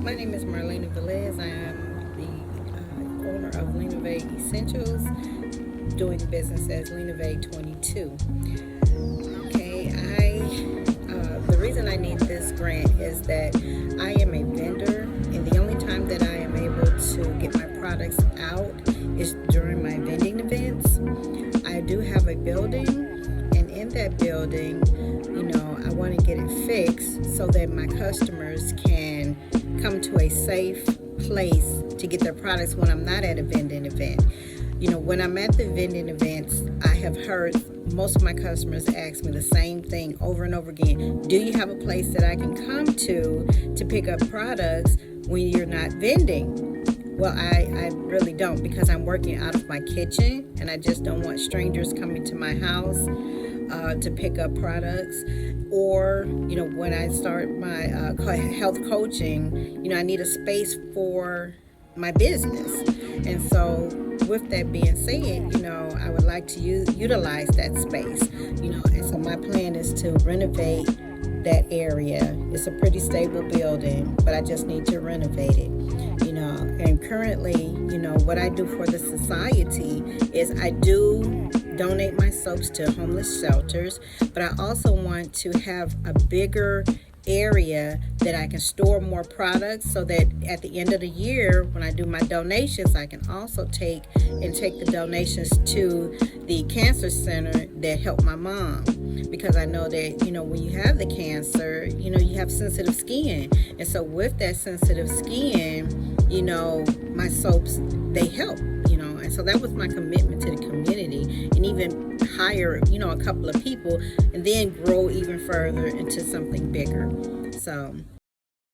My name is Marlena Velez. I am the owner of Lenave Essentials, doing business as Lenave 22. Okay, the reason I need this grant is that I am a vendor, and the only time that I am able to get my products out is during my vending events. I do have a building, and in that building, I want to get it fixed so that my customers can come to a safe place to get their products when I'm not at a vending event. When I'm at the vending events, I have heard most of my customers ask me the same thing over and over again. Do you have a place that I can come to pick up products when you're not vending? Well, I really don't, because I'm working out of my kitchen, and I just don't want strangers coming to my house to pick up products. Or, when I start my health coaching, I need a space for my business. And so with that being said, I would like to utilize that space, and so my plan is to renovate that area. It's a pretty stable building, but I just need to renovate it, and currently, what I do for the society is I do donate my soaps to homeless shelters, but I also want to have a bigger area that I can store more products, so that at the end of the year when I do my donations, I can also take the donations to the cancer center that helped my mom, because I know that when you have the cancer, you have sensitive skin, and so with that sensitive skin, my soaps, they help, and so that was my commitment to the community, and even hire a couple of people and then grow even further into something bigger. So